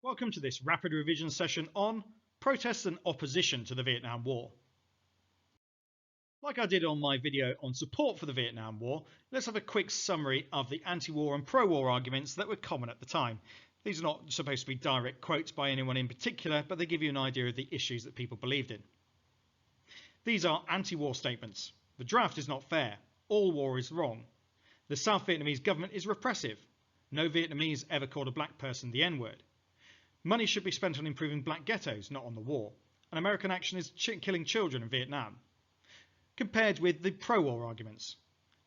Welcome to this rapid revision session on protests and opposition to the Vietnam War. Like I did on my video on support for the Vietnam War, let's have a quick summary of the anti-war and pro-war arguments that were common at the time. These are not supposed to be direct quotes by anyone in particular, but they give you an idea of the issues that people believed in. These are anti-war statements. The draft is not fair. All war is wrong. The South Vietnamese government is repressive. No Vietnamese ever called a black person the N-word. Money should be spent on improving black ghettos, not on the war. And American action is killing children in Vietnam. Compared with the pro-war arguments,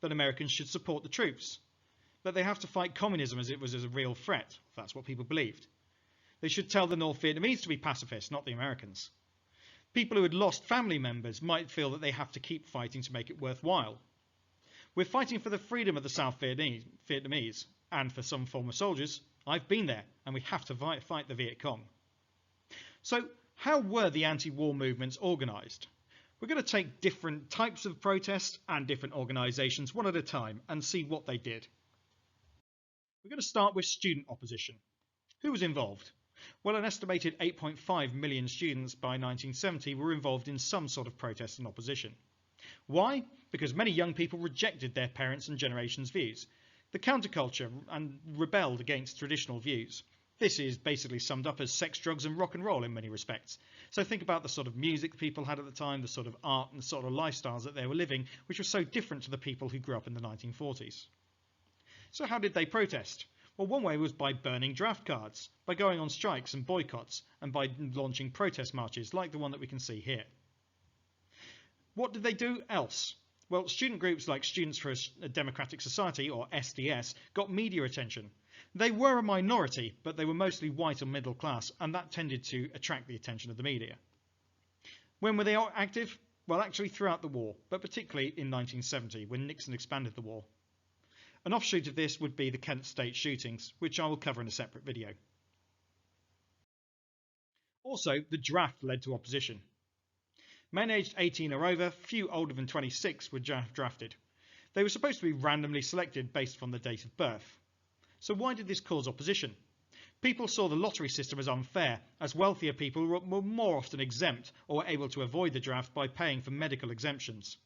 that Americans should support the troops, that they have to fight communism as it was a real threat. That's what people believed. They should tell the North Vietnamese to be pacifists, not the Americans. People who had lost family members might feel that they have to keep fighting to make it worthwhile. We're fighting for the freedom of the South Vietnamese and for some former soldiers. I've been there, and we have to fight the Viet Cong. So how were the anti-war movements organised? We're going to take different types of protests and different organisations one at a time and see what they did. We're going to start with student opposition. Who was involved? Well, an estimated 8.5 million students by 1970 were involved in some sort of protest and opposition. Why? Because many young people rejected their parents' and generation's views. The counterculture and rebelled against traditional views. This is basically summed up as sex, drugs and rock and roll in many respects. So think about the sort of music people had at the time, the sort of art and the sort of lifestyles that they were living, which were so different to the people who grew up in the 1940s. So how did they protest? Well, one way was by burning draft cards, by going on strikes and boycotts, and by launching protest marches like the one that we can see here. What did they do else? Well, student groups like Students for a Democratic Society, or SDS, got media attention. They were a minority, but they were mostly white and middle class, and that tended to attract the attention of the media. When were they active? Well, actually throughout the war, but particularly in 1970, when Nixon expanded the war. An offshoot of this would be the Kent State shootings, which I will cover in a separate video. Also, the draft led to opposition. Men aged 18 or over, few older than 26 were drafted. They were supposed to be randomly selected based on the date of birth. So why did this cause opposition? People saw the lottery system as unfair, as wealthier people were more often exempt or were able to avoid the draft by paying for medical exemptions.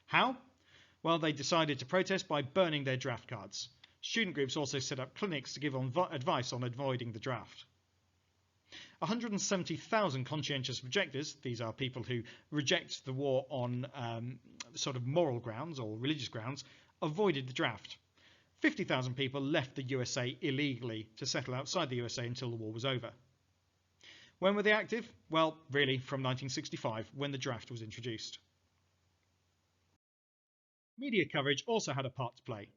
How? Well, they decided to protest by burning their draft cards. Student groups also set up clinics to give advice on avoiding the draft. 170,000 conscientious objectors, these are people who reject the war on sort of moral grounds or religious grounds, avoided the draft. 50,000 people left the USA illegally to settle outside the USA until the war was over. When were they active? Well, really from 1965, when the draft was introduced. Media coverage also had a part to play.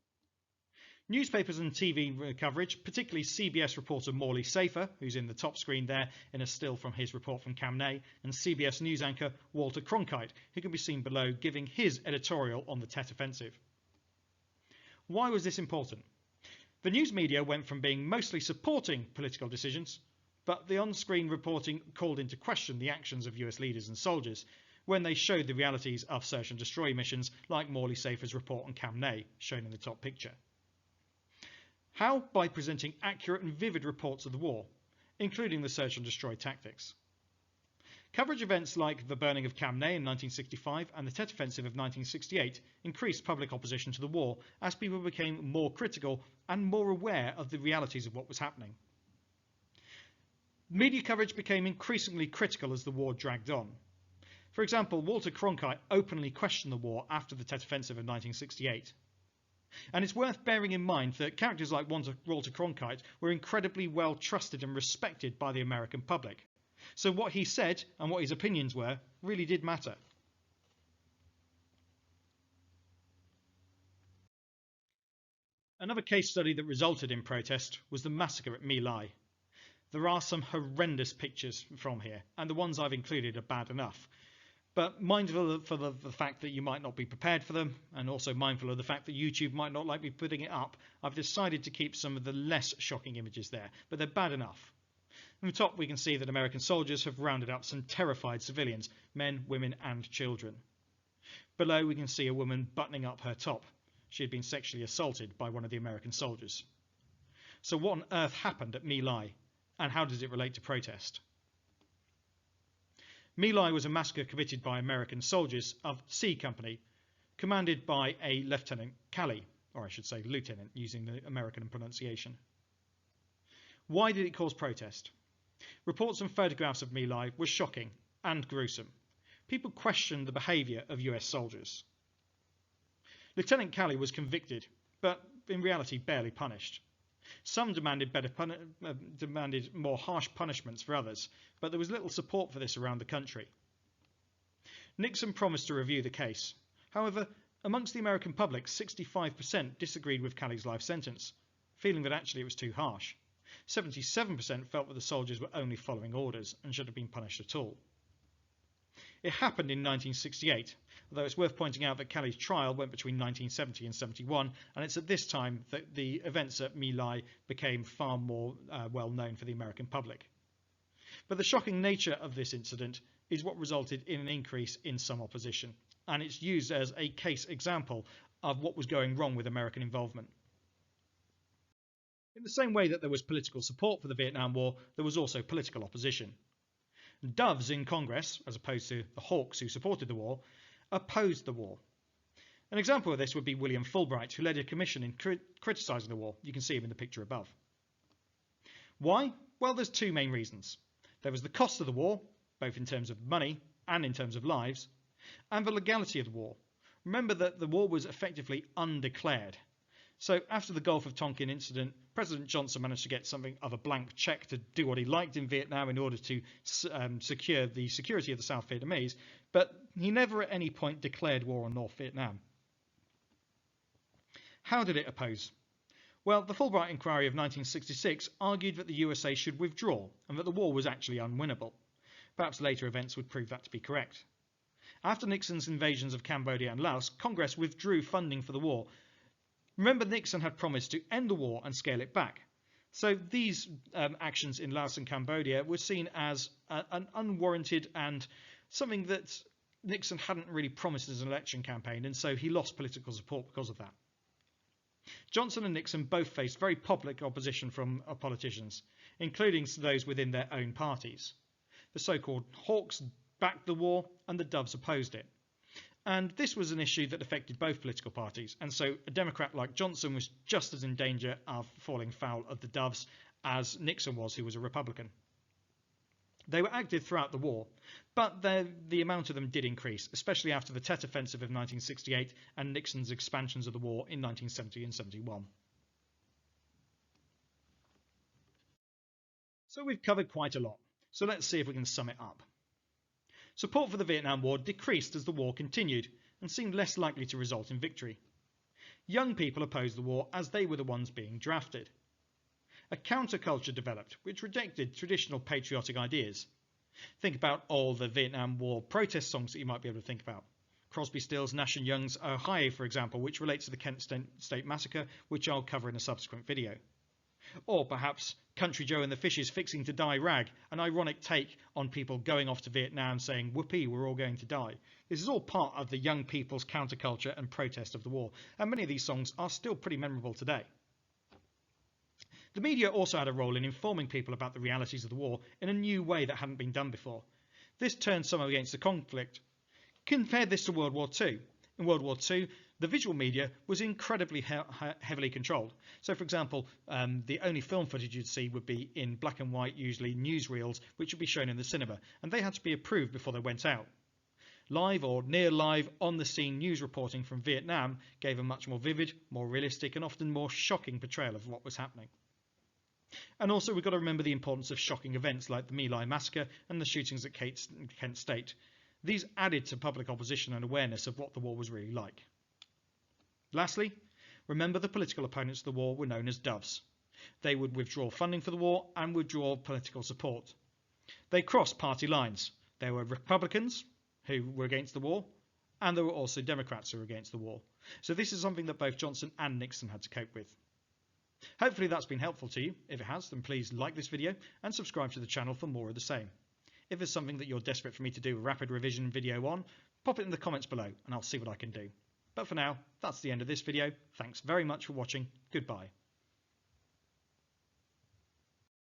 Newspapers and TV coverage, particularly CBS reporter Morley Safer, who's in the top screen there in a still from his report from Cam Ney, and CBS News anchor Walter Cronkite, who can be seen below giving his editorial on the Tet Offensive. Why was this important? The news media went from being mostly supporting political decisions, but the on-screen reporting called into question the actions of US leaders and soldiers when they showed the realities of search and destroy missions like Morley Safer's report on Cam Ney, shown in the top picture. How? By presenting accurate and vivid reports of the war, including the search and destroy tactics. Coverage events like the burning of Cam Ney in 1965 and the Tet Offensive of 1968 increased public opposition to the war as people became more critical and more aware of the realities of what was happening. Media coverage became increasingly critical as the war dragged on. For example, Walter Cronkite openly questioned the war after the Tet Offensive of 1968. And it's worth bearing in mind that characters like Walter Cronkite were incredibly well trusted and respected by the American public. So what he said and what his opinions were really did matter. Another case study that resulted in protest was the massacre at My Lai. There are some horrendous pictures from here, and the ones I've included are bad enough. But mindful of the fact that you might not be prepared for them, and also mindful of the fact that YouTube might not like me putting it up, I've decided to keep some of the less shocking images there, but they're bad enough. On the top we can see that American soldiers have rounded up some terrified civilians, men, women and children. Below we can see a woman buttoning up her top. She had been sexually assaulted by one of the American soldiers. So what on earth happened at My Lai? And how does it relate to protest? My Lai was a massacre committed by American soldiers of C Company, commanded by a Lieutenant Calley, or I should say lieutenant, using the American pronunciation. Why did it cause protest? Reports and photographs of My Lai were shocking and gruesome. People questioned the behaviour of US soldiers. Lieutenant Calley was convicted, but in reality barely punished. Some demanded more harsh punishments for others, but there was little support for this around the country. Nixon promised to review the case. However, amongst the American public, 65% disagreed with Calley's life sentence, feeling that actually it was too harsh. 77% felt that the soldiers were only following orders and should have been punished at all. It happened in 1968, although it's worth pointing out that Calley's trial went between 1970 and 71, and it's at this time that the events at My Lai became far more well known for the American public. But the shocking nature of this incident is what resulted in an increase in some opposition, and it's used as a case example of what was going wrong with American involvement. In the same way that there was political support for the Vietnam War, there was also political opposition. Doves in Congress, as opposed to the hawks who supported the war, opposed the war. An example of this would be William Fulbright, who led a commission in criticising the war. You can see him in the picture above. Why? Well, there's two main reasons. There was the cost of the war, both in terms of money and in terms of lives, and the legality of the war. Remember that the war was effectively undeclared. So after the Gulf of Tonkin incident, President Johnson managed to get something of a blank check to do what he liked in Vietnam in order to secure the security of the South Vietnamese, but he never at any point declared war on North Vietnam. How did it oppose? Well, the Fulbright Inquiry of 1966 argued that the USA should withdraw and that the war was actually unwinnable. Perhaps later events would prove that to be correct. After Nixon's invasions of Cambodia and Laos, Congress withdrew funding for the war. Remember, Nixon had promised to end the war and scale it back. So these actions in Laos and Cambodia were seen as an unwarranted and something that Nixon hadn't really promised as an election campaign, and so he lost political support because of that. Johnson and Nixon both faced very public opposition from politicians, including those within their own parties. The so-called hawks backed the war and the doves opposed it. And this was an issue that affected both political parties, and so a Democrat like Johnson was just as in danger of falling foul of the doves as Nixon was, who was a Republican. They were active throughout the war, but the amount of them did increase, especially after the Tet Offensive of 1968 and Nixon's expansions of the war in 1970 and 71. So we've covered quite a lot, so let's see if we can sum it up. Support for the Vietnam War decreased as the war continued and seemed less likely to result in victory. Young people opposed the war as they were the ones being drafted. A counterculture developed which rejected traditional patriotic ideas. Think about all the Vietnam War protest songs that you might be able to think about. Crosby, Stills, Nash & Young's Ohio, for example, which relates to the Kent State Massacre, which I'll cover in a subsequent video. Or perhaps Country Joe and the Fishes Fixing to Die Rag, an ironic take on people going off to Vietnam saying, whoopee, we're all going to die. This is all part of the young people's counterculture and protest of the war, and many of these songs are still pretty memorable today. The media also had a role in informing people about the realities of the war in a new way that hadn't been done before. This turned some against the conflict. Compare this to World War II. In World War II, the visual media was incredibly heavily controlled. So, for example, the only film footage you'd see would be in black and white, usually newsreels, which would be shown in the cinema, and they had to be approved before they went out. Live or near live, on-the-scene news reporting from Vietnam gave a much more vivid, more realistic, and often more shocking portrayal of what was happening. And also, we've got to remember the importance of shocking events like the My Lai massacre and the shootings at Kent State. These added to public opposition and awareness of what the war was really like. Lastly, remember the political opponents of the war were known as doves. They would withdraw funding for the war and withdraw political support. They crossed party lines. There were Republicans who were against the war, and there were also Democrats who were against the war. So this is something that both Johnson and Nixon had to cope with. Hopefully that's been helpful to you. If it has, then please like this video and subscribe to the channel for more of the same. If there's something that you're desperate for me to do a rapid revision video on, pop it in the comments below and I'll see what I can do. But for now, that's the end of this video. Thanks very much for watching. Goodbye.